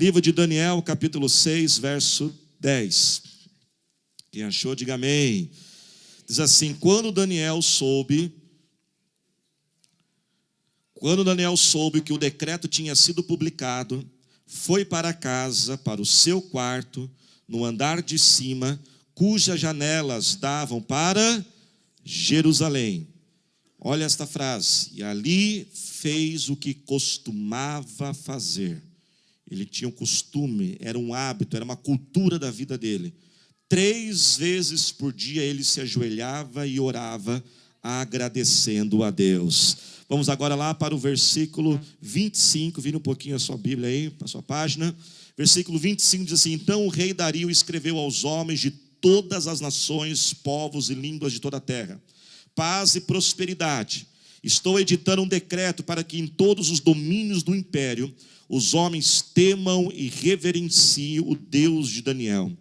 Livro de Daniel, capítulo 6, verso 10. Quem achou, diga amém. Diz assim: Quando Daniel soube que o decreto tinha sido publicado, foi para casa, para o seu quarto, no andar de cima, cujas janelas davam para Jerusalém. Olha esta frase: e ali fez o que costumava fazer. Ele tinha um costume, era um hábito, era uma cultura da vida dele. 3 vezes por dia ele se ajoelhava e orava, agradecendo a Deus. Vamos agora lá para o versículo 25, vira um pouquinho a sua Bíblia aí, a sua página. Versículo 25 diz assim: Então o rei Dario escreveu aos homens de todas as nações, povos e línguas de toda a terra: paz e prosperidade. Estou editando um decreto para que em todos os domínios do império os homens temam e reverenciem o Deus de Daniel,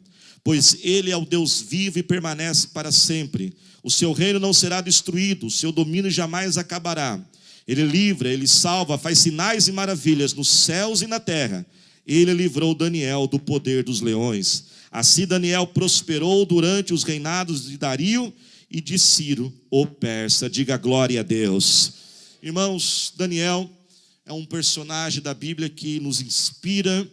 pois ele é o Deus vivo e permanece para sempre. O seu reino não será destruído, o seu domínio jamais acabará. Ele livra, ele salva, faz sinais e maravilhas nos céus e na terra. Ele livrou Daniel do poder dos leões. Assim Daniel prosperou durante os reinados de Dario e de Ciro, o persa. Diga glória a Deus. Irmãos, Daniel é um personagem da Bíblia que nos inspira,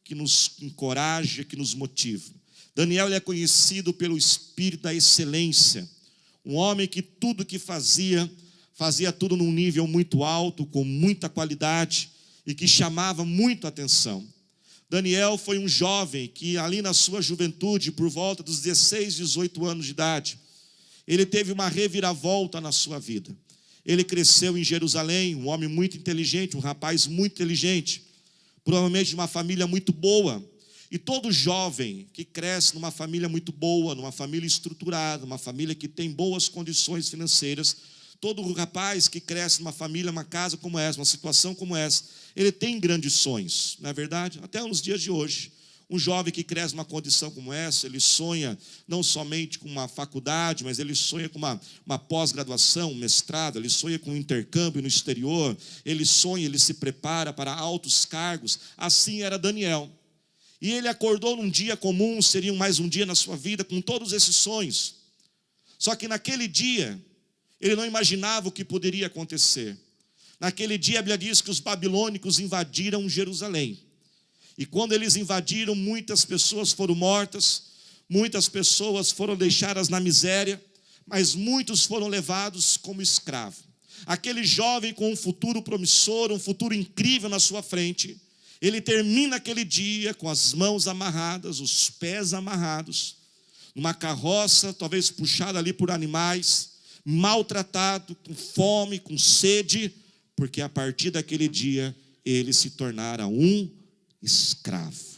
que nos encoraja, que nos motiva. Daniel ele é conhecido pelo espírito da excelência. Um homem que tudo que fazia tudo num nível muito alto, com muita qualidade e que chamava muito a atenção. Daniel foi um jovem que ali na sua juventude, por volta dos 16, 18 anos de idade, ele teve uma reviravolta na sua vida. Ele cresceu em Jerusalém, um homem muito inteligente, um rapaz muito inteligente, provavelmente de uma família muito boa. E todo jovem que cresce numa família muito boa, numa família estruturada, uma família que tem boas condições financeiras, todo rapaz que cresce numa família, uma casa como essa, uma situação como essa, ele tem grandes sonhos, não é verdade? Até nos dias de hoje. Um jovem que cresce numa condição como essa, ele sonha não somente com uma faculdade, mas ele sonha com uma pós-graduação, um mestrado, ele sonha com um intercâmbio no exterior, ele sonha, ele se prepara para altos cargos. Assim era Daniel. E ele acordou num dia comum, seria mais um dia na sua vida, com todos esses sonhos. Só que naquele dia, ele não imaginava o que poderia acontecer. Naquele dia, a Bíblia diz que os babilônicos invadiram Jerusalém. E quando eles invadiram, muitas pessoas foram mortas, muitas pessoas foram deixadas na miséria, mas muitos foram levados como escravo. Aquele jovem com um futuro promissor, um futuro incrível na sua frente, ele termina aquele dia com as mãos amarradas, os pés amarrados, numa carroça, talvez puxada ali por animais, maltratado, com fome, com sede, porque a partir daquele dia ele se tornara um escravo.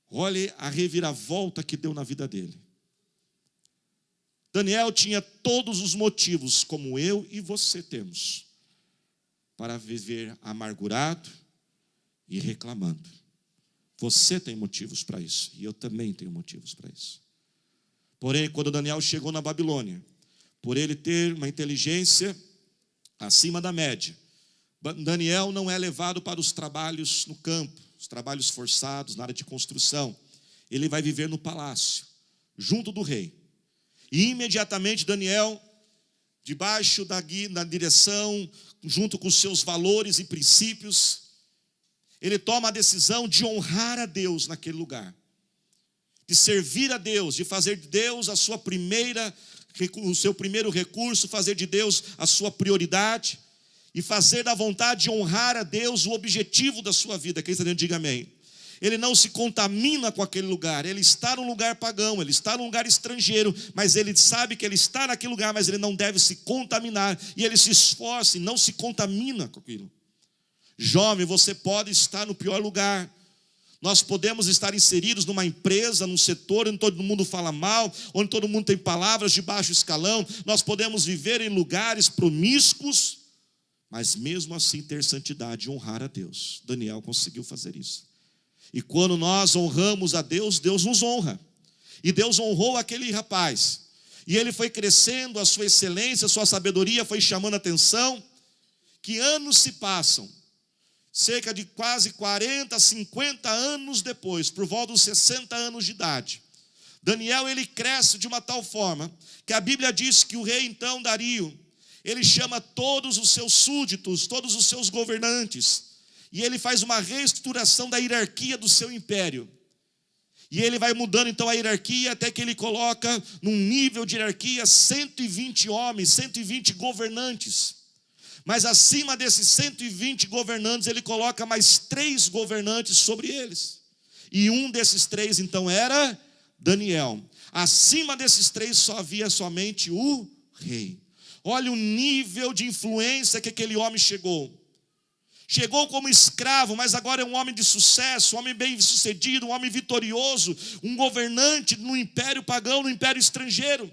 Olhe a reviravolta que deu na vida dele. Daniel tinha todos os motivos, como eu e você temos, para viver amargurado e reclamando. Você tem motivos para isso, e eu também tenho motivos para isso. Porém, quando Daniel chegou na Babilônia, por ele ter uma inteligência acima da média, Daniel não é levado para os trabalhos no campo, os trabalhos forçados, na área de construção. Ele vai viver no palácio, junto do rei. E imediatamente Daniel, debaixo da direção, junto com os seus valores e princípios, ele toma a decisão de honrar a Deus naquele lugar, de servir a Deus, de fazer de Deus o seu primeiro recurso, fazer de Deus a sua prioridade, e fazer da vontade de honrar a Deus o objetivo da sua vida. Quem está dentro, diga amém. Ele não se contamina com aquele lugar, ele está num lugar pagão, ele está num lugar estrangeiro, mas ele sabe que ele está naquele lugar, mas ele não deve se contaminar, e ele se esforça e não se contamina com aquilo. Jovem, você pode estar no pior lugar. Nós podemos estar inseridos numa empresa, num setor onde todo mundo fala mal, onde todo mundo tem palavras de baixo escalão. Nós podemos viver em lugares promíscuos, mas mesmo assim ter santidade e honrar a Deus. Daniel conseguiu fazer isso. E quando nós honramos a Deus, Deus nos honra. E Deus honrou aquele rapaz. E ele foi crescendo, a sua excelência, a sua sabedoria foi chamando a atenção, que anos se passam. cerca de quase 40, 50 anos depois, por volta dos 60 anos de idade, Daniel, ele cresce de uma tal forma, que a Bíblia diz que o rei então, Dario, ele chama todos os seus súditos, todos os seus governantes, e ele faz uma reestruturação da hierarquia do seu império. E ele vai mudando então a hierarquia, até que ele coloca num nível de hierarquia 120 homens, 120 governantes. Mas acima desses 120 governantes, ele coloca mais 3 governantes sobre eles. E um desses 3 então era Daniel. Acima desses 3 só havia somente o rei. Olha o nível de influência que aquele homem chegou. Chegou como escravo, mas agora é um homem de sucesso, um homem bem sucedido, um homem vitorioso, um governante no império pagão, no império estrangeiro.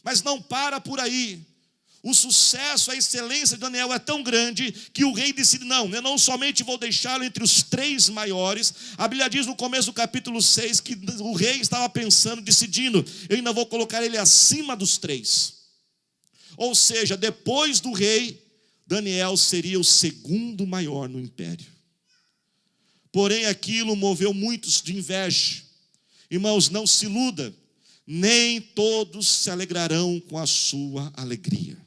Mas não para por aí. O sucesso, a excelência de Daniel é tão grande que o rei decide, não, eu não somente vou deixá-lo entre os 3 maiores. A Bíblia diz no começo do capítulo 6 que o rei estava pensando, decidindo, eu ainda vou colocar ele acima dos 3. Ou seja, depois do rei, Daniel seria o segundo maior no império. Porém, aquilo moveu muitos de inveja. Irmãos, não se iluda, nem todos se alegrarão com a sua alegria.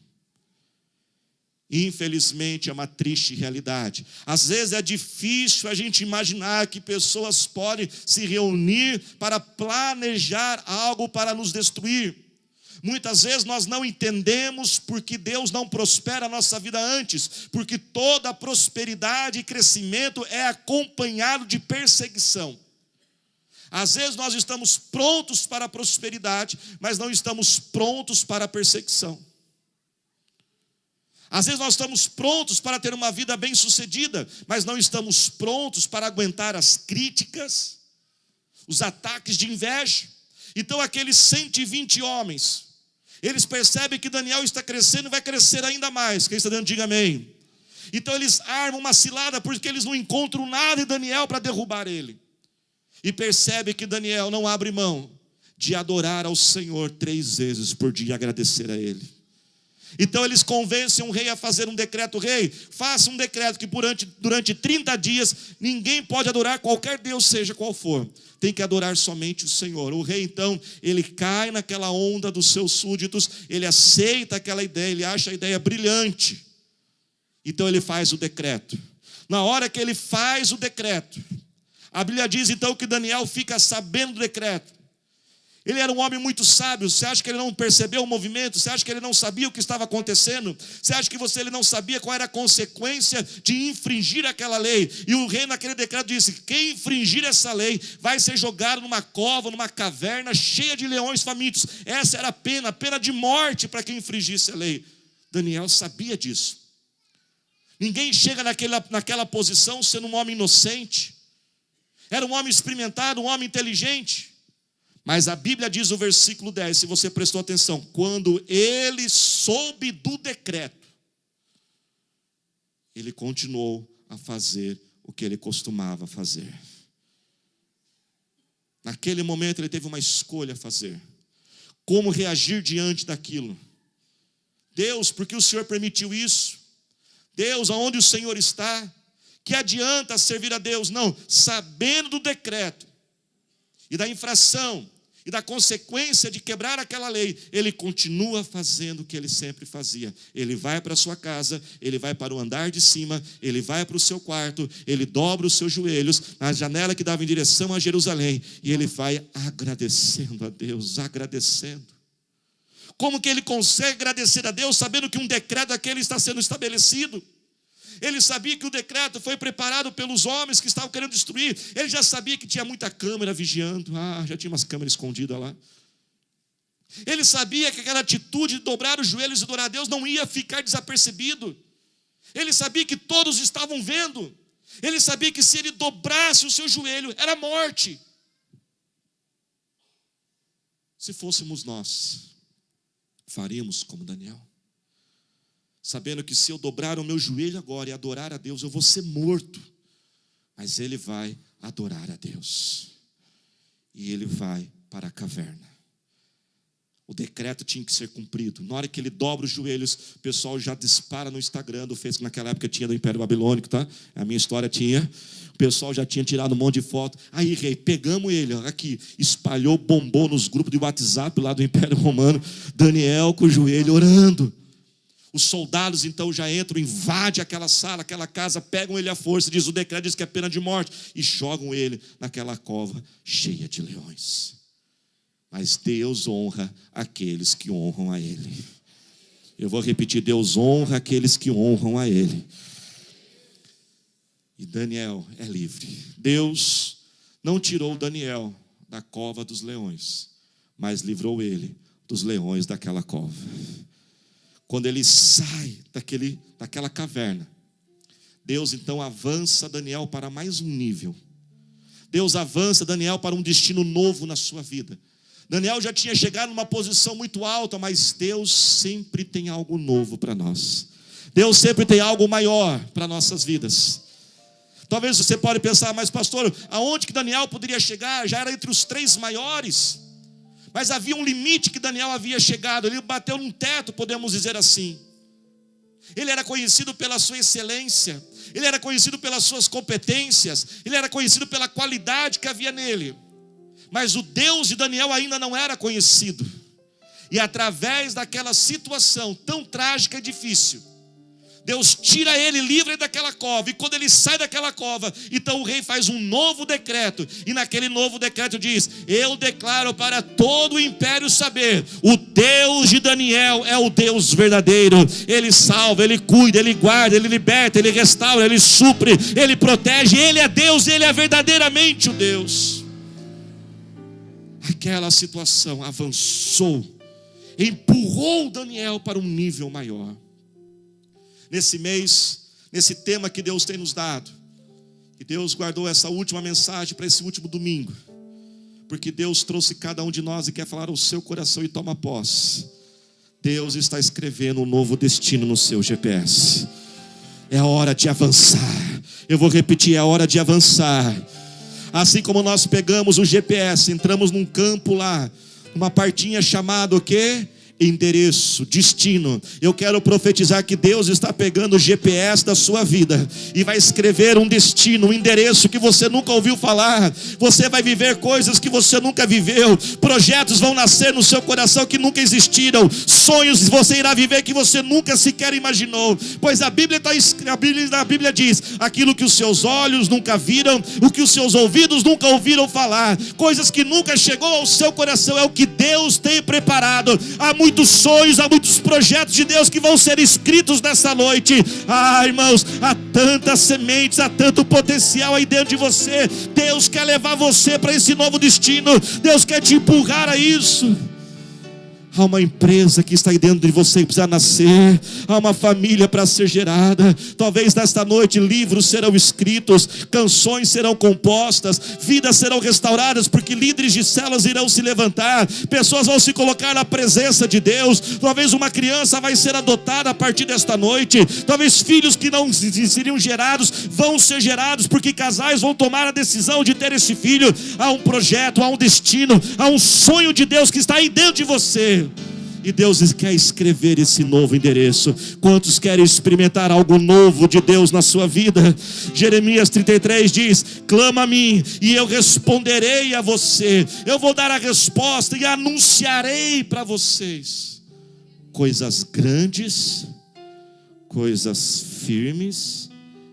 Infelizmente, é uma triste realidade. Às vezes é difícil a gente imaginar que pessoas podem se reunir para planejar algo para nos destruir. Muitas vezes nós não entendemos porque Deus não prospera a nossa vida antes, porque toda prosperidade e crescimento é acompanhado de perseguição. Às vezes nós estamos prontos para a prosperidade, mas não estamos prontos para a perseguição. Às vezes nós estamos prontos para ter uma vida bem-sucedida, mas não estamos prontos para aguentar as críticas, os ataques de inveja. Então aqueles 120 homens, eles percebem que Daniel está crescendo e vai crescer ainda mais. Quem está dentro, diga amém. Então eles armam uma cilada porque eles não encontram nada em Daniel para derrubar ele. E percebem que Daniel não abre mão de adorar ao Senhor 3 vezes por dia e agradecer a ele. Então eles convencem o rei a fazer um decreto. Rei, faça um decreto que durante 30 dias ninguém pode adorar qualquer Deus, seja qual for. Tem que adorar somente o Senhor. O rei então, ele cai naquela onda dos seus súditos, ele aceita aquela ideia, ele acha a ideia brilhante. Então ele faz o decreto. Na hora que ele faz o decreto, a Bíblia diz então que Daniel fica sabendo do decreto. Ele era um homem muito sábio. Você acha que ele não percebeu o movimento? Você acha que ele não sabia o que estava acontecendo? Você acha que ele não sabia qual era a consequência de infringir aquela lei? E o rei naquele decreto disse, quem infringir essa lei vai ser jogado numa cova, numa caverna cheia de leões famintos. Essa era a pena de morte para quem infringisse a lei. Daniel sabia disso. Ninguém chega naquela posição sendo um homem inocente. Era um homem experimentado, um homem inteligente. Mas a Bíblia diz no versículo 10, se você prestou atenção, quando ele soube do decreto, ele continuou a fazer o que ele costumava fazer. Naquele momento ele teve uma escolha a fazer. Como reagir diante daquilo? Deus, por que o Senhor permitiu isso? Deus, aonde o Senhor está? Que adianta servir a Deus? Não, sabendo do decreto e da infração e da consequência de quebrar aquela lei, ele continua fazendo o que ele sempre fazia. Ele vai para a sua casa, ele vai para o andar de cima, ele vai para o seu quarto, ele dobra os seus joelhos na janela que dava em direção a Jerusalém, e ele vai agradecendo a Deus, agradecendo. Como que ele consegue agradecer a Deus sabendo que um decreto daquele está sendo estabelecido? Ele sabia que o decreto foi preparado pelos homens que estavam querendo destruir. Ele já sabia que tinha muita câmera vigiando. Já tinha umas câmeras escondidas lá. Ele sabia que aquela atitude de dobrar os joelhos e adorar a Deus não ia ficar desapercebido. Ele sabia que todos estavam vendo. Ele sabia que se ele dobrasse o seu joelho, era morte. Se fôssemos nós, faríamos como Daniel. Sabendo que se eu dobrar o meu joelho agora e adorar a Deus, eu vou ser morto. Mas ele vai adorar a Deus. E ele vai para a caverna. O decreto tinha que ser cumprido. Na hora que ele dobra os joelhos, o pessoal já dispara no Instagram do Facebook, naquela época tinha do Império Babilônico, tá? A minha história tinha. O pessoal já tinha tirado um monte de foto. Aí, rei, pegamos ele, ó, aqui, espalhou, bombou nos grupos de WhatsApp lá do Império Romano. Daniel com o joelho orando. Os soldados então já entram, invadem aquela sala, aquela casa, pegam ele à força, diz o decreto, diz que é pena de morte, e jogam ele naquela cova cheia de leões. Mas Deus honra aqueles que honram a Ele. Eu vou repetir, Deus honra aqueles que honram a Ele. E Daniel é livre. Deus não tirou Daniel da cova dos leões, mas livrou ele dos leões daquela cova. Quando ele sai daquela caverna, Deus então avança Daniel para mais um nível. Deus avança Daniel para um destino novo na sua vida. Daniel já tinha chegado numa posição muito alta, mas Deus sempre tem algo novo para nós. Deus sempre tem algo maior para nossas vidas. Talvez você pode pensar, mas pastor, aonde que Daniel poderia chegar? Já era entre os 3 maiores. Mas havia um limite que Daniel havia chegado. Ele bateu num teto, podemos dizer assim. Ele era conhecido pela sua excelência. Ele era conhecido pelas suas competências. Ele era conhecido pela qualidade que havia nele. Mas o Deus de Daniel ainda não era conhecido. E através daquela situação tão trágica e difícil, Deus tira ele, livra ele daquela cova. E quando ele sai daquela cova, então o rei faz um novo decreto. E naquele novo decreto diz: eu declaro para todo o império saber, o Deus de Daniel é o Deus verdadeiro. Ele salva, ele cuida, ele guarda, ele liberta, ele restaura, ele supre, ele protege. Ele é Deus, ele é verdadeiramente o Deus. Aquela situação avançou, empurrou Daniel para um nível maior. Nesse mês, nesse tema que Deus tem nos dado, que Deus guardou essa última mensagem para esse último domingo, porque Deus trouxe cada um de nós e quer falar ao seu coração e toma posse. Deus está escrevendo um novo destino no seu GPS. É hora de avançar. Eu vou repetir, é hora de avançar. Assim como nós pegamos o GPS, entramos num campo lá, uma partinha chamada o quê? Endereço, destino. Eu quero profetizar que Deus está pegando o GPS da sua vida e vai escrever um destino, um endereço que você nunca ouviu falar. Você vai viver coisas que você nunca viveu. Projetos vão nascer no seu coração que nunca existiram. Sonhos você irá viver que você nunca sequer imaginou. Pois a Bíblia diz: aquilo que os seus olhos nunca viram, o que os seus ouvidos nunca ouviram falar, coisas que nunca chegou ao seu coração, é o que Deus tem preparado. Há muitos sonhos, há muitos projetos de Deus que vão ser escritos nessa noite. Irmãos, há tantas sementes, há tanto potencial aí dentro de você. Deus quer levar você para esse novo destino. Deus quer te empurrar a isso. Há uma empresa que está aí dentro de você que precisa nascer. Há uma família para ser gerada. Talvez nesta noite livros serão escritos, canções serão compostas, vidas serão restauradas, porque líderes de células irão se levantar, pessoas vão se colocar na presença de Deus. Talvez uma criança vai ser adotada a partir desta noite. Talvez filhos que não seriam gerados vão ser gerados, porque casais vão tomar a decisão de ter esse filho. Há um projeto, há um destino, há um sonho de Deus que está aí dentro de você. E Deus quer escrever esse novo endereço. Quantos querem experimentar algo novo de Deus na sua vida? Jeremias 33 diz: clama a mim e eu responderei a você. Eu vou dar a resposta e anunciarei para vocês coisas grandes, coisas firmes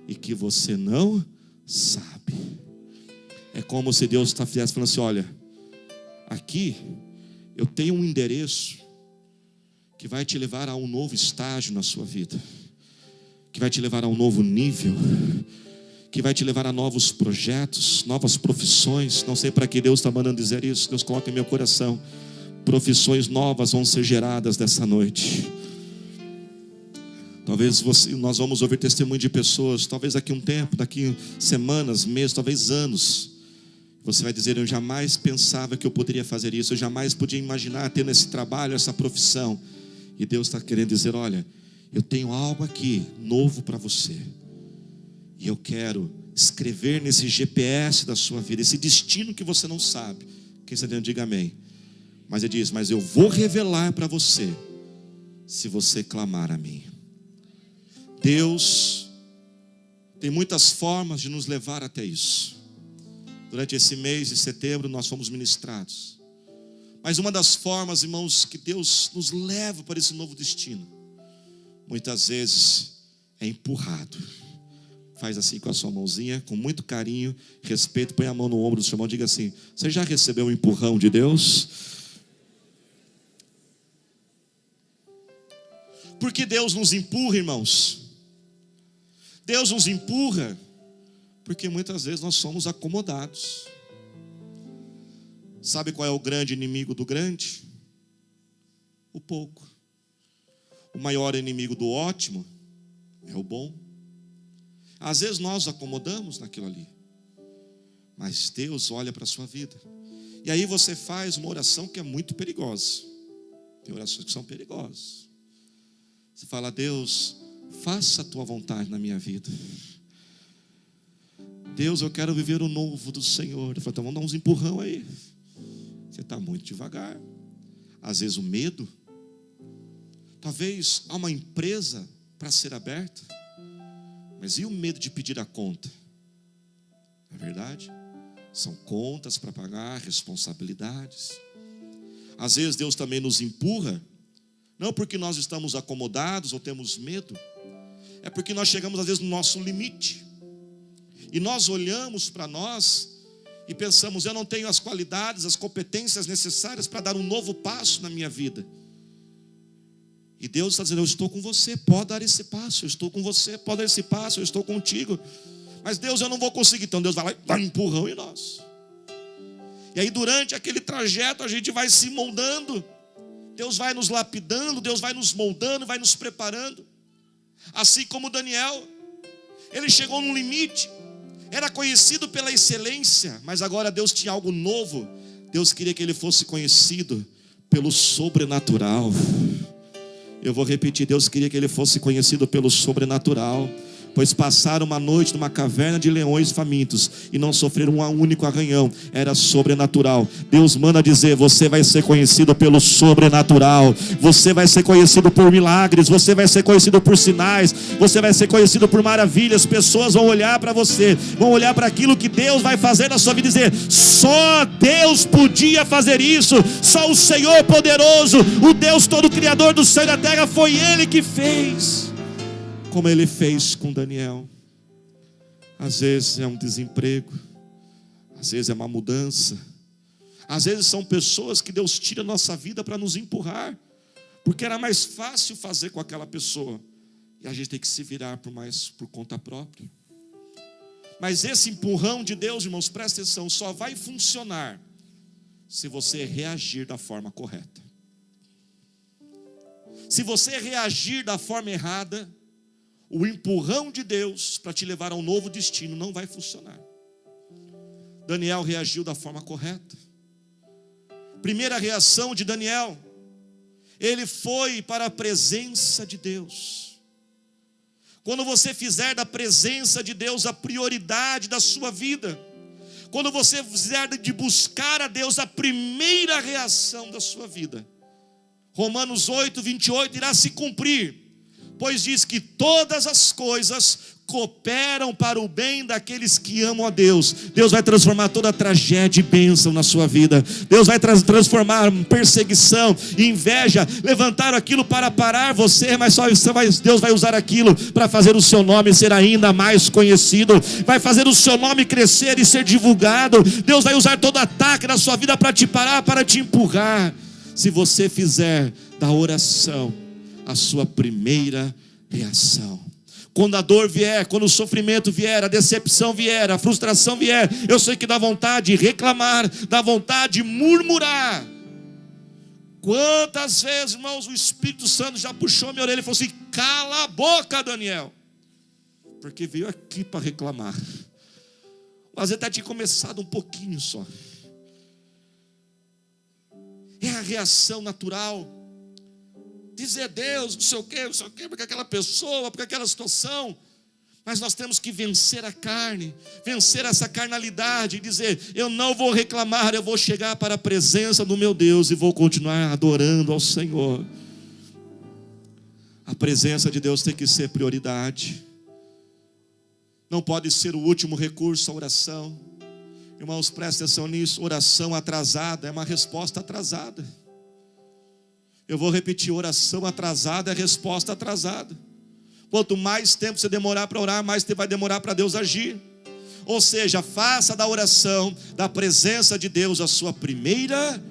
e que você não sabe. É como se Deus estivesse falando assim: olha, aqui eu tenho um endereço que vai te levar a um novo estágio na sua vida, que vai te levar a um novo nível, que vai te levar a novos projetos, novas profissões. Não sei para que Deus está mandando dizer isso. Deus coloca em meu coração: profissões novas vão ser geradas dessa noite. Talvez nós vamos ouvir testemunho de pessoas, talvez daqui a um tempo, daqui semanas, meses, talvez anos. Você vai dizer: eu jamais pensava que eu poderia fazer isso, eu jamais podia imaginar tendo esse trabalho, essa profissão. E Deus está querendo dizer: olha, eu tenho algo aqui novo para você, e eu quero escrever nesse GPS da sua vida, esse destino que você não sabe. Quem está dentro, diga amém. Mas ele diz: mas eu vou revelar para você, se você clamar a mim. Deus tem muitas formas de nos levar até isso. Durante esse mês de setembro nós fomos ministrados. Mas uma das formas, irmãos, que Deus nos leva para esse novo destino, muitas vezes é empurrado. Faz assim com a sua mãozinha, com muito carinho, respeito, põe a mão no ombro do seu irmão e diga assim: você já recebeu um empurrão de Deus? Porque Deus nos empurra, irmãos. Deus nos empurra porque muitas vezes nós somos acomodados. Sabe qual é o grande inimigo do grande? O pouco. O maior inimigo do ótimo é o bom. Às vezes nós acomodamos naquilo ali, mas Deus olha para a sua vida. E aí você faz uma oração que é muito perigosa. Tem orações que são perigosas. Você fala: Deus, faça a tua vontade na minha vida. Deus, eu quero viver o novo do Senhor. Eu falo: então vamos dar uns empurrão aí. Você está muito devagar. Às vezes o medo. Talvez há uma empresa para ser aberta, mas e o medo de pedir a conta? Não é verdade? São contas para pagar, responsabilidades. Às vezes Deus também nos empurra, não porque nós estamos acomodados ou temos medo, é porque nós chegamos às vezes no nosso limite. E nós olhamos para nós e pensamos: eu não tenho as qualidades, as competências necessárias para dar um novo passo na minha vida. E Deus está dizendo: eu estou com você, pode dar esse passo, eu estou com você, pode dar esse passo, eu estou contigo. Mas Deus, eu não vou conseguir. Então Deus vai lá e dá um empurrão em nós. E aí durante aquele trajeto a gente vai se moldando. Deus vai nos lapidando, Deus vai nos moldando, vai nos preparando. Assim como Daniel, ele chegou num limite. Era conhecido pela excelência, mas agora Deus tinha algo novo. Deus queria que ele fosse conhecido pelo sobrenatural. Eu vou repetir: Deus queria que ele fosse conhecido pelo sobrenatural. Pois passaram uma noite numa caverna de leões famintos e não sofreram um único arranhão. Era sobrenatural. Deus manda dizer: você vai ser conhecido pelo sobrenatural. Você vai ser conhecido por milagres. Você vai ser conhecido por sinais. Você vai ser conhecido por maravilhas. Pessoas vão olhar para você, vão olhar para aquilo que Deus vai fazer na sua vida e dizer: só Deus podia fazer isso. Só o Senhor poderoso, o Deus todo criador do céu e da terra, foi Ele que fez. Como ele fez com Daniel. Às vezes é um desemprego, às vezes é uma mudança, às vezes são pessoas que Deus tira a nossa vida para nos empurrar, porque era mais fácil fazer com aquela pessoa, e a gente tem que se virar por conta própria. Mas esse empurrão de Deus, irmãos, presta atenção, só vai funcionar se você reagir da forma correta. Se você reagir da forma errada, o empurrão de Deus para te levar a um novo destino não vai funcionar. Daniel reagiu da forma correta. Primeira reação de Daniel, ele foi para a presença de Deus. Quando você fizer da presença de Deus a prioridade da sua vida, quando você fizer de buscar a Deus a primeira reação da sua vida, Romanos 8, 28 irá se cumprir. Pois diz que todas as coisas cooperam para o bem daqueles que amam a Deus. Deus vai transformar toda tragédia e bênção na sua vida. Deus vai transformar perseguição e inveja, levantar aquilo para parar você, mas só Deus vai usar aquilo para fazer o seu nome ser ainda mais conhecido, vai fazer o seu nome crescer e ser divulgado. Deus vai usar todo ataque na sua vida para te parar, para te empurrar. Se você fizer da oração a sua primeira reação. Quando a dor vier, quando o sofrimento vier, a decepção vier, a frustração vier, eu sei que dá vontade de reclamar, dá vontade de murmurar. Quantas vezes, irmãos, o Espírito Santo já puxou minha orelha e falou assim: cala a boca, Daniel, porque veio aqui para reclamar. Às vezes até tinha começado um pouquinho só. É a reação natural. Dizer: Deus, não sei o quê, porque aquela pessoa, porque aquela situação. Mas nós temos que vencer a carne, vencer essa carnalidade e dizer: eu não vou reclamar, eu vou chegar para a presença do meu Deus e vou continuar adorando ao Senhor. A presença de Deus tem que ser prioridade. Não pode ser o último recurso a oração. Irmãos, prestem atenção nisso. Oração atrasada é uma resposta atrasada. Eu vou repetir: oração atrasada é resposta atrasada. Quanto mais tempo você demorar para orar, mais tempo vai demorar para Deus agir. Ou seja, faça da oração, da presença de Deus, a sua primeira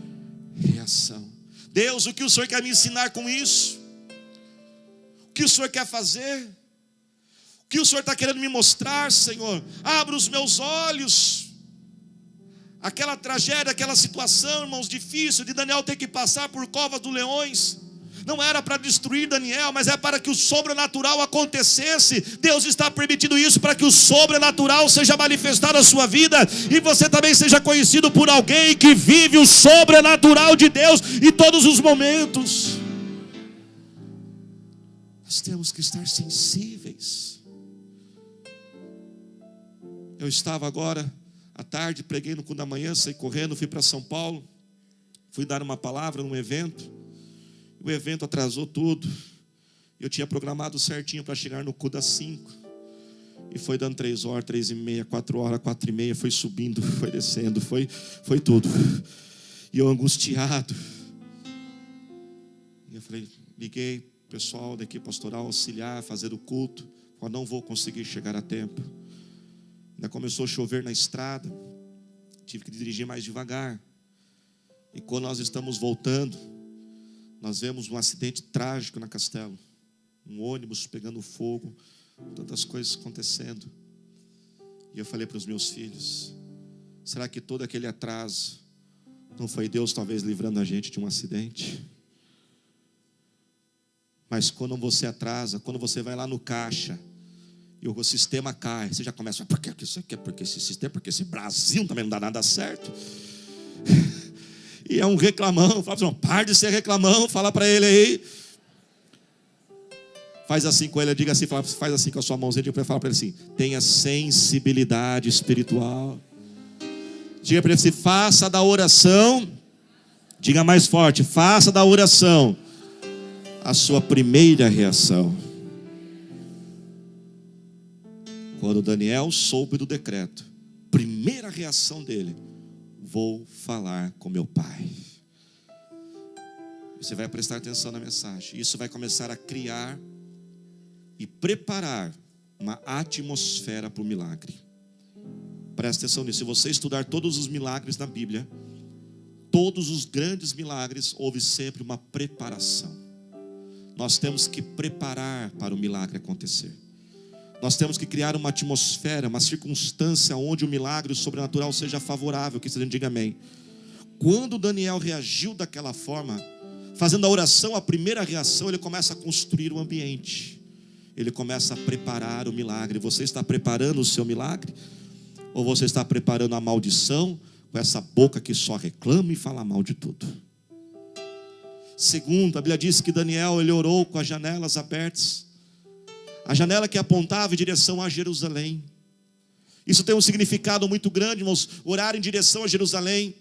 reação. Deus, o que o Senhor quer me ensinar com isso? O que o Senhor quer fazer? O que o Senhor está querendo me mostrar, Senhor? Abra os meus olhos. Aquela tragédia, aquela situação, irmãos, difícil de Daniel ter que passar por covas dos leões, não era para destruir Daniel, mas é para que o sobrenatural acontecesse. Deus está permitindo isso para que o sobrenatural seja manifestado na sua vida, e você também seja conhecido por alguém que vive o sobrenatural de Deus em todos os momentos. Nós temos que estar sensíveis. Eu estava agora à tarde, preguei no culto da manhã, saí correndo, fui para São Paulo, fui dar uma palavra num evento. O evento atrasou tudo. Eu tinha programado certinho para chegar no culto das 5. E foi dando 3 horas, 3h30, 4 horas, 4h30. Foi subindo, foi descendo, foi tudo. E eu angustiado. E eu falei, liguei o pessoal da equipe pastoral auxiliar, fazer o culto. Falei, não vou conseguir chegar a tempo. Ainda começou a chover na estrada. Tive que dirigir mais devagar. E quando nós estamos voltando, nós vemos um acidente trágico na Castelo. Um ônibus pegando fogo, tantas coisas acontecendo. E eu falei para os meus filhos, será que todo aquele atraso não foi Deus talvez livrando a gente de um acidente? Mas quando você atrasa, quando você vai lá no caixa e o sistema cai, você já começa, por que isso aqui? Porque esse sistema, porque esse Brasil também não dá nada certo. E é um reclamão. Fala para ele, para de ser reclamão. Fala para ele aí. Faz assim com ele, diga assim, faz assim com a sua mãozinha. Fala para ele assim, tenha sensibilidade espiritual. Diga para ele assim, faça da oração. Diga mais forte, faça da oração a sua primeira reação. Quando Daniel soube do decreto, primeira reação dele: vou falar com meu pai. Você vai prestar atenção na mensagem. Isso vai começar a criar e preparar uma atmosfera para o milagre. Presta atenção nisso. Se você estudar todos os milagres da Bíblia, todos os grandes milagres, houve sempre uma preparação. Nós temos que preparar para o milagre acontecer. Nós temos que criar uma atmosfera, uma circunstância onde o milagre, o sobrenatural seja favorável. Que você diga amém. Quando Daniel reagiu daquela forma, fazendo a oração, a primeira reação, ele começa a construir o ambiente. Ele começa a preparar o milagre. Você está preparando o seu milagre? Ou você está preparando a maldição com essa boca que só reclama e fala mal de tudo? Segundo, a Bíblia diz que Daniel, ele orou com as janelas abertas. A janela que apontava em direção a Jerusalém. Isso tem um significado muito grande, irmãos. Orar em direção a Jerusalém.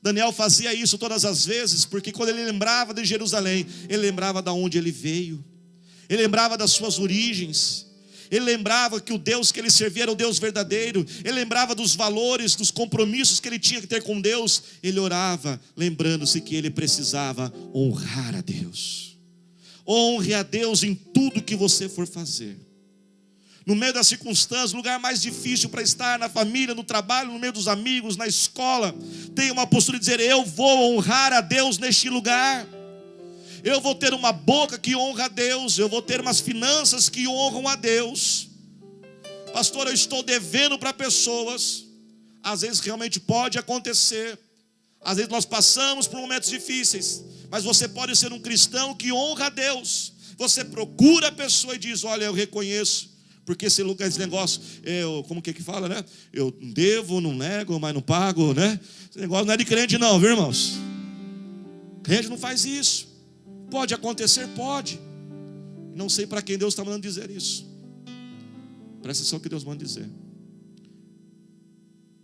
Daniel fazia isso todas as vezes, porque quando ele lembrava de Jerusalém, ele lembrava de onde ele veio. Ele lembrava das suas origens. Ele lembrava que o Deus que ele servia era o Deus verdadeiro. Ele lembrava dos valores, dos compromissos que ele tinha que ter com Deus. Ele orava, lembrando-se que ele precisava honrar a Deus. Honre a Deus em tudo que você for fazer. No meio das circunstâncias, o lugar mais difícil para estar, na família, no trabalho, no meio dos amigos, na escola, tenha uma postura de dizer, eu vou honrar a Deus neste lugar. Eu vou ter uma boca que honra a Deus. Eu vou ter umas finanças que honram a Deus. Pastor, eu estou devendo para pessoas. Às vezes realmente pode acontecer. Às vezes nós passamos por momentos difíceis. Mas você pode ser um cristão que honra a Deus. Você procura a pessoa e diz, olha, eu reconheço. Porque esse negócio, como que fala, né? Eu devo, não nego, mas não pago, né? Esse negócio não é de crente não, viu, irmãos? Crente não faz isso. Pode acontecer? Pode. Não sei para quem Deus está mandando dizer isso. Presta atenção que Deus manda dizer.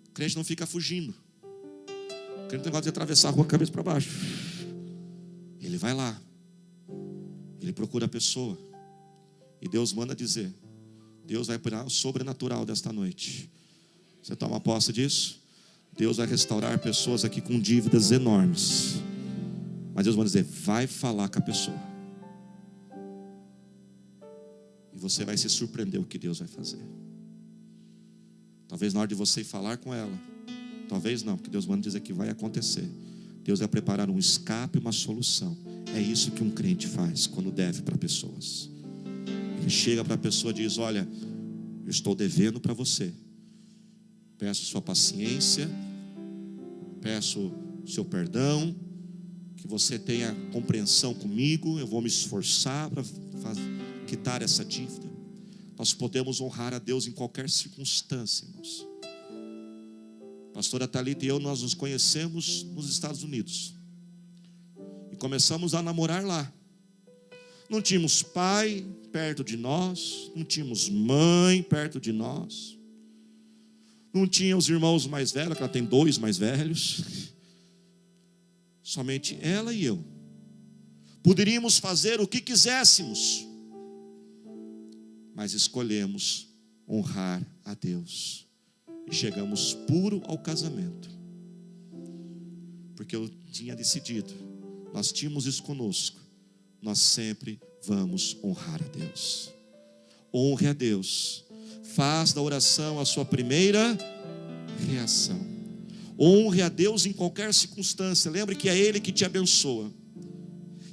O crente não fica fugindo. O crente não gosta de atravessar a rua cabeça para baixo. Ele vai lá. Ele procura a pessoa. E Deus manda dizer. Deus vai operar o sobrenatural desta noite. Você toma posse disso? Deus vai restaurar pessoas aqui com dívidas enormes. Mas Deus manda dizer, vai falar com a pessoa. E você vai se surpreender o que Deus vai fazer. Talvez na hora de você ir falar com ela. Talvez não, porque Deus manda dizer que vai acontecer. Deus vai preparar um escape, uma solução. É isso que um crente faz quando deve para pessoas. Ele chega para a pessoa e diz, olha, eu estou devendo para você. Peço sua paciência, peço seu perdão, que você tenha compreensão comigo, eu vou me esforçar para quitar essa dívida. Nós podemos honrar a Deus em qualquer circunstância, irmãos. Pastora Thalita e eu, nós nos conhecemos nos Estados Unidos. E começamos a namorar lá. Não tínhamos pai perto de nós, não tínhamos mãe perto de nós. Não tinha os irmãos mais velhos, que ela tem 2 mais velhos. Somente ela e eu. Poderíamos fazer o que quiséssemos, mas escolhemos honrar a Deus. E chegamos puro ao casamento. Porque eu tinha decidido, nós tínhamos isso conosco. Nós sempre vamos honrar a Deus. Honre a Deus. Faz da oração a sua primeira reação. Honre a Deus em qualquer circunstância. Lembre que é Ele que te abençoa.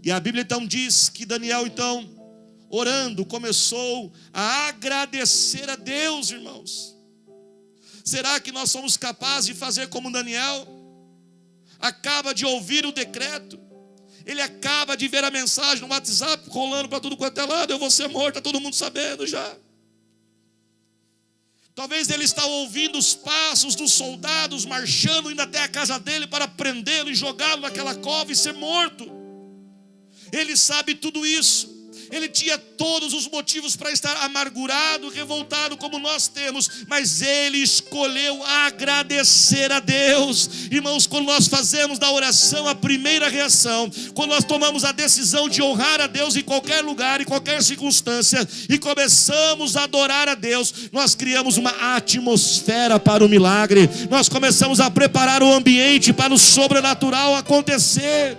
E a Bíblia então diz que Daniel então, orando, começou a agradecer a Deus, irmãos. Será que nós somos capazes de fazer como Daniel? Acaba de ouvir o decreto. Ele acaba de ver a mensagem no WhatsApp rolando para tudo quanto é lado. Eu vou ser morto, está todo mundo sabendo já. Talvez ele está ouvindo os passos dos soldados marchando, indo até a casa dele para prendê-lo e jogá-lo naquela cova e ser morto. Ele sabe tudo isso. Ele tinha todos os motivos para estar amargurado, revoltado como nós temos, mas ele escolheu agradecer a Deus. Irmãos, quando nós fazemos da oração a primeira reação, quando nós tomamos a decisão de honrar a Deus em qualquer lugar, em qualquer circunstância, e começamos a adorar a Deus, nós criamos uma atmosfera para o milagre. Nós começamos a preparar o ambiente para o sobrenatural acontecer.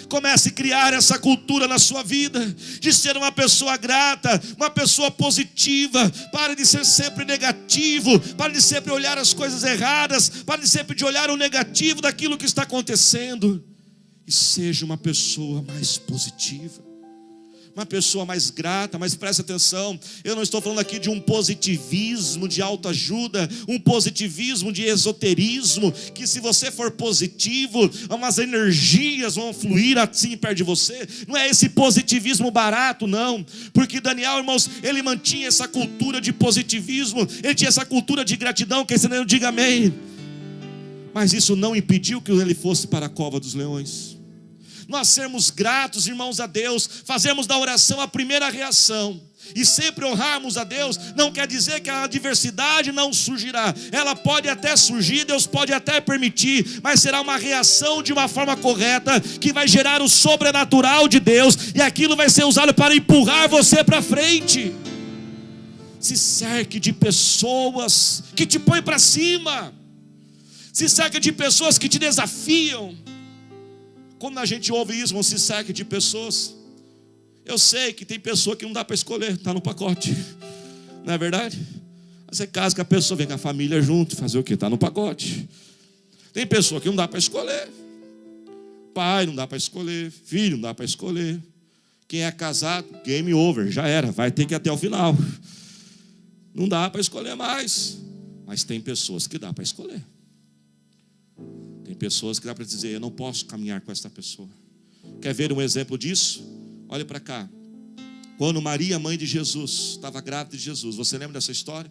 Comece a criar essa cultura na sua vida, de ser uma pessoa grata, uma pessoa positiva. Pare de ser sempre negativo, pare de sempre olhar as coisas erradas, pare de sempre de olhar o negativo daquilo que está acontecendo. E seja uma pessoa mais positiva, uma pessoa mais grata. Mas preste atenção, eu não estou falando aqui de um positivismo de autoajuda, um positivismo de esoterismo, que se você for positivo, umas energias vão fluir assim perto de você. Não é esse positivismo barato, não. Porque Daniel, irmãos, ele mantinha essa cultura de positivismo, ele tinha essa cultura de gratidão. Quem entendeu, diga amém. Mas isso não impediu que ele fosse para a cova dos leões. Nós sermos gratos, irmãos, a Deus, fazemos da oração a primeira reação, e sempre honrarmos a Deus, não quer dizer que a adversidade não surgirá. Ela pode até surgir, Deus pode até permitir, mas será uma reação de uma forma correta, que vai gerar o sobrenatural de Deus, e aquilo vai ser usado para empurrar você para frente. Se cerque de pessoas que te põem para cima, se cerque de pessoas que te desafiam. Quando a gente ouve isso, se cerque de pessoas. Eu sei que tem pessoa que não dá para escolher, está no pacote. Não é verdade? Você casa com a pessoa, vem com a família junto, fazer o quê? Está no pacote. Tem pessoa que não dá para escolher. Pai não dá para escolher, filho não dá para escolher. Quem é casado, game over, já era, vai ter que ir até o final. Não dá para escolher mais. Mas tem pessoas que dá para escolher. Tem pessoas que dá para dizer, eu não posso caminhar com essa pessoa. Quer ver um exemplo disso? Olha para cá. Quando Maria, mãe de Jesus, estava grávida de Jesus, você lembra dessa história?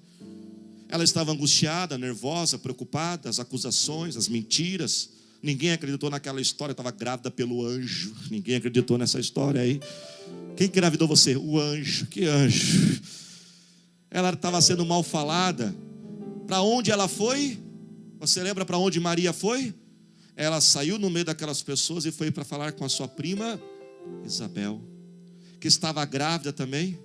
Ela estava angustiada, nervosa, preocupada, as acusações, as mentiras. Ninguém acreditou naquela história, estava grávida pelo anjo. Ninguém acreditou nessa história aí. Quem engravidou você? O anjo. Que anjo? ela estava sendo mal falada. Para onde ela foi? Você lembra para onde Maria foi? Ela saiu no meio daquelas pessoas e foi para falar com a sua prima Isabel, que estava grávida também,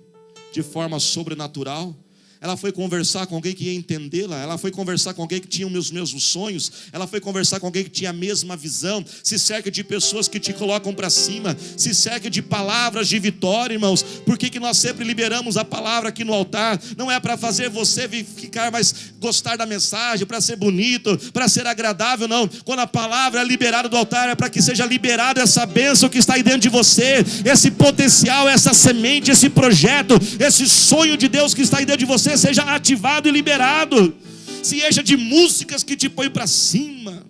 de forma sobrenatural. Ela foi conversar com alguém que ia entendê-la. Ela foi conversar com alguém que tinha os mesmos sonhos. Ela foi conversar com alguém que tinha a mesma visão. Se cerca de pessoas que te colocam para cima. Se cerca de palavras de vitória, irmãos. Por que nós sempre liberamos a palavra aqui no altar? Não é para fazer você ficar mais gostar da mensagem, para ser bonito, para ser agradável, não. Quando a palavra é liberada do altar, é para que seja liberada essa bênção que está aí dentro de você. Esse potencial, essa semente, esse projeto, esse sonho de Deus que está aí dentro de você seja ativado e liberado. Se encha de músicas que te põem para cima,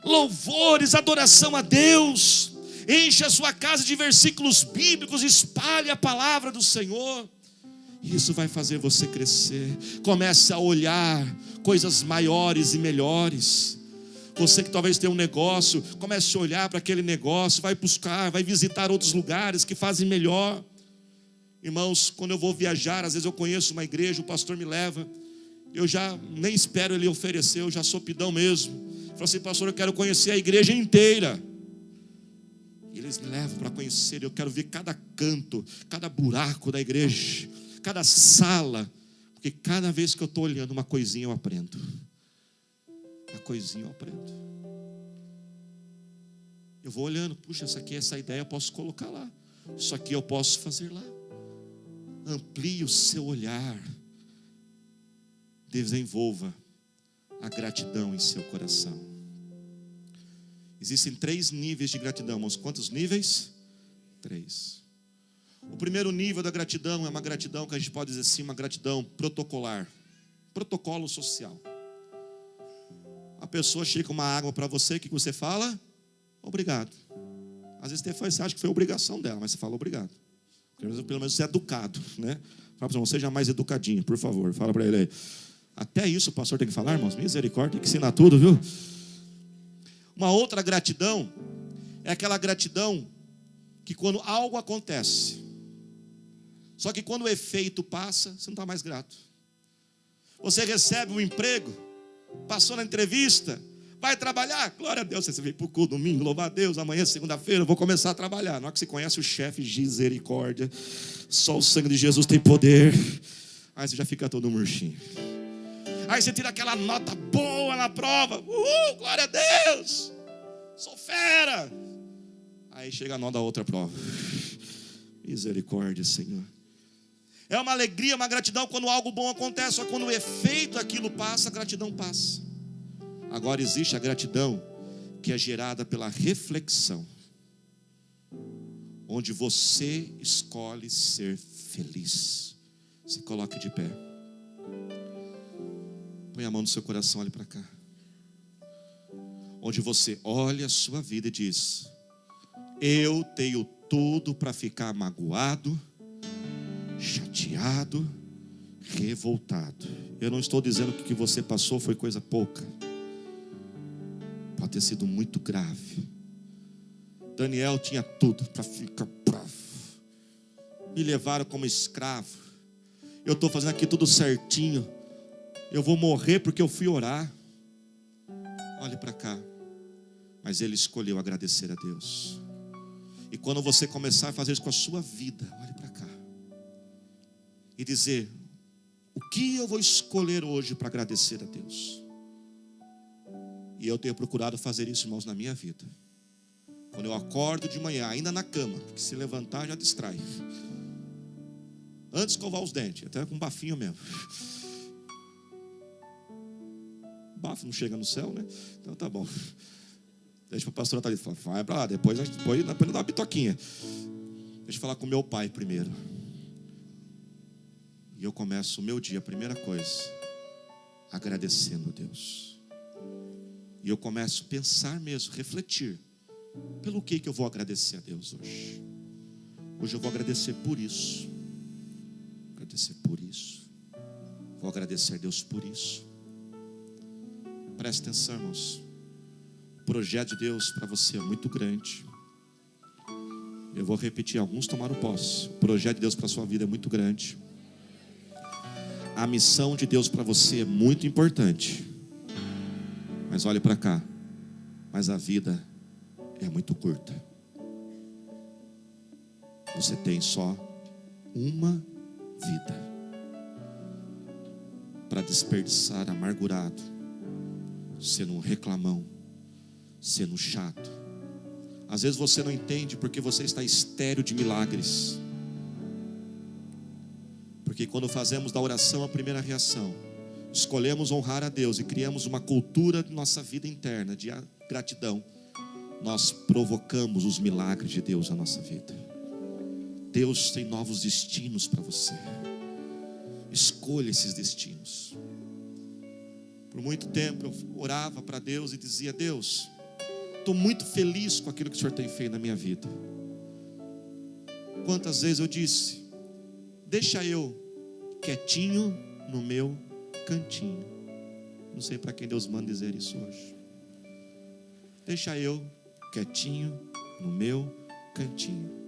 louvores, adoração a Deus. Enche a sua casa de versículos bíblicos, espalhe a palavra do Senhor. Isso vai fazer você crescer. Comece a olhar coisas maiores e melhores. Você que talvez tenha um negócio, comece a olhar para aquele negócio, vai buscar, vai visitar outros lugares que fazem melhor. Irmãos, quando eu vou viajar, às vezes eu conheço uma igreja, o pastor me leva, eu já nem espero ele oferecer, eu já sou pidão mesmo. Ele falou assim: pastor, eu quero conhecer a igreja inteira. E eles me levam para conhecer, eu quero ver cada canto, cada buraco da igreja, cada sala, porque cada vez que eu estou olhando uma coisinha eu aprendo. Uma coisinha eu aprendo. Eu vou olhando, puxa, essa ideia eu posso colocar lá, isso aqui eu posso fazer lá. Amplie o seu olhar. Desenvolva a gratidão em seu coração. Existem 3 níveis de gratidão, irmãos. Quantos níveis? 3. O primeiro nível da gratidão é uma gratidão que a gente pode dizer assim, uma gratidão protocolar, protocolo social. A pessoa chega com uma água para você, o que você fala? Obrigado. Às vezes você acha que foi obrigação dela, mas você fala obrigado. Pelo menos você é educado, né? Fala para você, seja mais educadinho, por favor. Fala para ele aí. Até isso o pastor tem que falar, irmãos. Misericórdia, tem que ensinar tudo, viu? Uma outra gratidão é aquela gratidão que quando algo acontece, só que quando o efeito passa, você não está mais grato. Você recebe um emprego, passou na entrevista, vai trabalhar, glória a Deus, você veio para o culto domingo, louvar a Deus, amanhã, segunda-feira, eu vou começar a trabalhar. Na hora que você conhece o chefe, misericórdia, só o sangue de Jesus tem poder. Aí você já fica todo murchinho. Aí você tira aquela nota boa na prova, glória a Deus, sou fera. Aí chega a nota da outra prova, misericórdia, Senhor. É uma alegria, uma gratidão quando algo bom acontece, só quando o efeito daquilo passa, a gratidão passa. Agora existe a gratidão que é gerada pela reflexão, onde você escolhe ser feliz. Se coloque de pé. Põe a mão no seu coração, olhe para cá. Onde você olha a sua vida e diz: eu tenho tudo para ficar magoado, chateado, revoltado. Eu não estou dizendo que o que você passou foi coisa pouca. Pode ter sido muito grave. Daniel tinha tudo para ficar bravo. Me levaram como escravo. Eu estou fazendo aqui tudo certinho. Eu vou morrer porque eu fui orar. Olhe para cá. Mas ele escolheu agradecer a Deus. E quando você começar a fazer isso com a sua vida, olhe para cá e dizer: o que eu vou escolher hoje para agradecer a Deus? E eu tenho procurado fazer isso, irmãos, na minha vida. Quando eu acordo de manhã, ainda na cama, porque se levantar já distrai. Antes de escovar os dentes, até com um bafinho mesmo. O bafo não chega no céu, né? Então tá bom. Deixa para a pastora Thalita falar: vai para lá, depois dá uma bitoquinha. Deixa eu falar com meu pai primeiro. E eu começo o meu dia, a primeira coisa, agradecendo a Deus. E eu começo a pensar mesmo, refletir. Pelo que eu vou agradecer a Deus hoje? Hoje eu vou agradecer por isso. Agradecer por isso. Vou agradecer a Deus por isso. Preste atenção, irmãos. O projeto de Deus para você é muito grande. Eu vou repetir, alguns tomaram posse. O projeto de Deus para a sua vida é muito grande. A missão de Deus para você é muito importante. Mas olhe para cá. Mas a vida é muito curta. Você tem só uma vida para desperdiçar amargurado, sendo um reclamão, sendo chato. Às vezes você não entende porque você está estéril de milagres. Porque quando fazemos da oração a primeira reação, escolhemos honrar a Deus e criamos uma cultura de nossa vida interna de gratidão, nós provocamos os milagres de Deus na nossa vida. Deus tem novos destinos para você. Escolha esses destinos. Por muito tempo eu orava para Deus e dizia: Deus, estou muito feliz com aquilo que o Senhor tem feito na minha vida. Quantas vezes eu disse: deixa eu quietinho no meu cantinho. Não sei para quem Deus manda dizer isso hoje. Deixa eu quietinho no meu cantinho.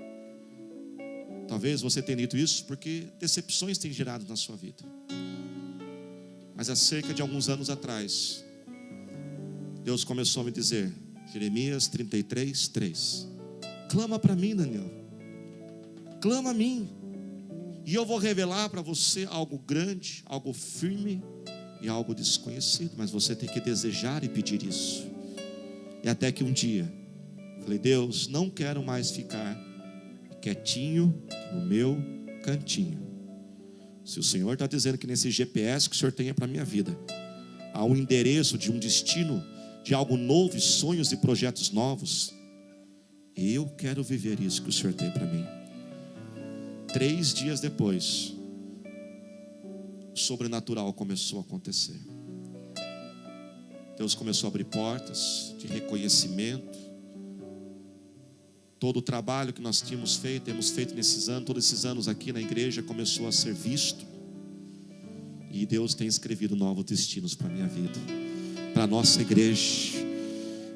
Talvez você tenha dito isso porque decepções têm gerado na sua vida. Mas há cerca de alguns anos atrás, Deus começou a me dizer, Jeremias 33, 3: clama para mim, Daniel, clama a mim, e eu vou revelar para você algo grande, algo firme e algo desconhecido. Mas você tem que desejar e pedir isso. E até que um dia falei: Deus, não quero mais ficar quietinho no meu cantinho. Se o Senhor está dizendo que nesse GPS que o Senhor tem para a minha vida há um endereço de um destino, de algo novo, sonhos e projetos novos, eu quero viver isso que o Senhor tem para mim. 3 dias depois, o sobrenatural começou a acontecer. Deus começou a abrir portas de reconhecimento. Todo o trabalho que nós temos feito nesses anos, todos esses anos aqui na igreja, começou a ser visto. E Deus tem escrevido novos destinos para a minha vida, para a nossa igreja.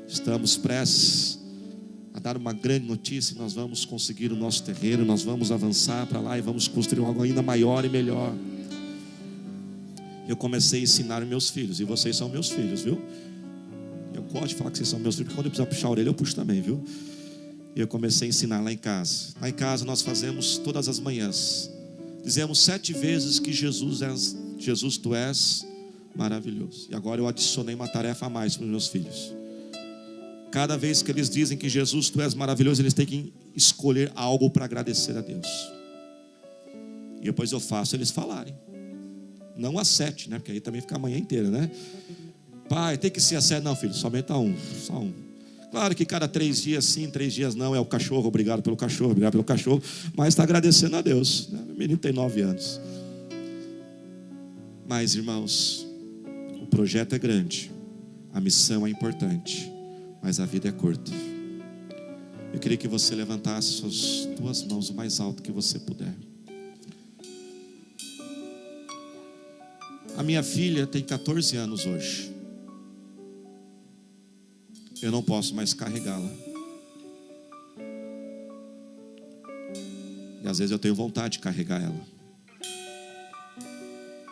Estamos prestes a dar uma grande notícia. Nós vamos conseguir o nosso terreno, nós vamos avançar para lá e vamos construir algo ainda maior e melhor. Eu comecei a ensinar meus filhos, e vocês são meus filhos, viu? Eu gosto de falar que vocês são meus filhos, porque quando eu precisar puxar a orelha, eu puxo também, viu? E eu comecei a ensinar lá em casa. Lá em casa nós fazemos todas as manhãs, dizemos 7 vezes que Jesus, tu és maravilhoso. E agora eu adicionei uma tarefa a mais para os meus filhos. Cada vez que eles dizem que Jesus, tu és maravilhoso, eles têm que escolher algo para agradecer a Deus. E depois eu faço eles falarem. Não às 7, né? Porque aí também fica a manhã inteira, né? Pai, tem que ser às 7. Não, filho, somente a 1. Só 1. Claro que cada 3 dias sim, 3 dias não. É o cachorro, obrigado pelo cachorro, obrigado pelo cachorro. Mas está agradecendo a Deus, né? O menino tem 9 anos. Mas, irmãos, o projeto é grande, a missão é importante, mas a vida é curta. Eu queria que você levantasse suas 2 mãos o mais alto que você puder. A minha filha tem 14 anos hoje. Eu não posso mais carregá-la. E às vezes eu tenho vontade de carregar ela.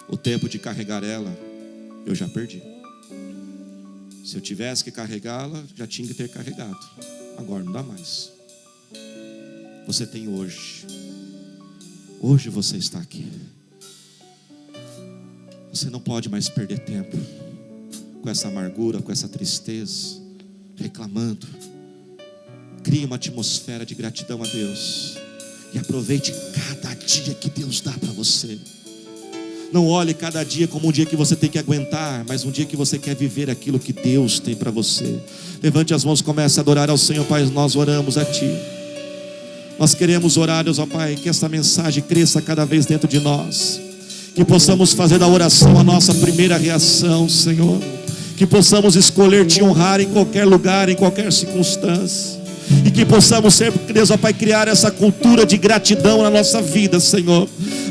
O tempo de carregar ela, eu já perdi. Se eu tivesse que carregá-la, já tinha que ter carregado. Agora não dá mais. Você tem hoje. Hoje você está aqui. Você não pode mais perder tempo com essa amargura, com essa tristeza, reclamando. Crie uma atmosfera de gratidão a Deus e aproveite cada dia que Deus dá para você. Não olhe cada dia como um dia que você tem que aguentar, mas um dia que você quer viver aquilo que Deus tem para você. Levante as mãos, comece a adorar ao Senhor. Pai, nós oramos a Ti. Nós queremos orar, Deus, ó Pai, que essa mensagem cresça cada vez dentro de nós, que possamos fazer da oração a nossa primeira reação, Senhor, que possamos escolher Te honrar em qualquer lugar, em qualquer circunstância. e que possamos sempre, Deus, ó Pai, criar essa cultura de gratidão na nossa vida, Senhor.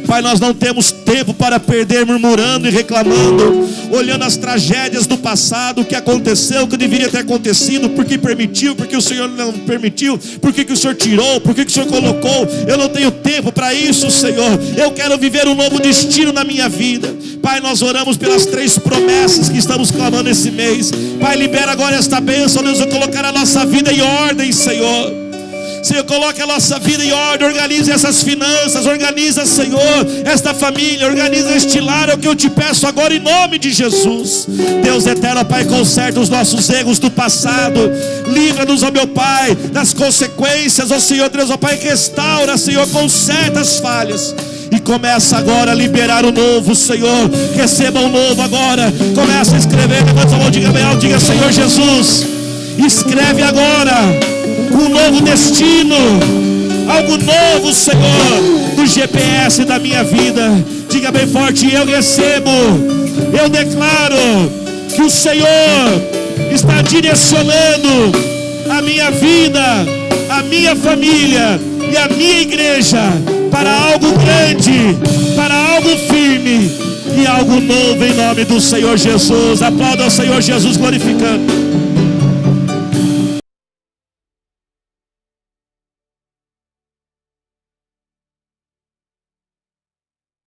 Pai, nós não temos tempo para perder murmurando e reclamando, olhando as tragédias do passado, o que aconteceu, o que deveria ter acontecido, porque permitiu, porque o Senhor não permitiu, porque que o Senhor tirou, porque que o Senhor colocou. Eu não tenho tempo para isso, Senhor. Eu quero viver um novo destino na minha vida. Pai, nós oramos pelas 3 promessas que estamos clamando esse mês. Pai, libera agora esta bênção, Deus, eu colocar a nossa vida em ordem, Senhor. Senhor, coloque a nossa vida em ordem, organize essas finanças, organiza, Senhor, esta família, organiza este lar, é o que eu te peço agora em nome de Jesus. Deus eterno, Pai, conserta os nossos erros do passado, livra-nos, ó meu Pai, das consequências, ó Senhor, Deus, ó Pai, restaura, Senhor, conserta as falhas. E começa agora a liberar o novo, Senhor. Receba o novo agora. Começa a escrever, levanta a mão, diga bem alto, diga: Senhor Jesus, escreve agora um novo destino, algo novo, Senhor, no GPS da minha vida. Diga bem forte: eu recebo, eu declaro que o Senhor está direcionando a minha vida, a minha família e a minha igreja para algo grande, para algo firme e algo novo em nome do Senhor Jesus. Aplauda o Senhor Jesus glorificando.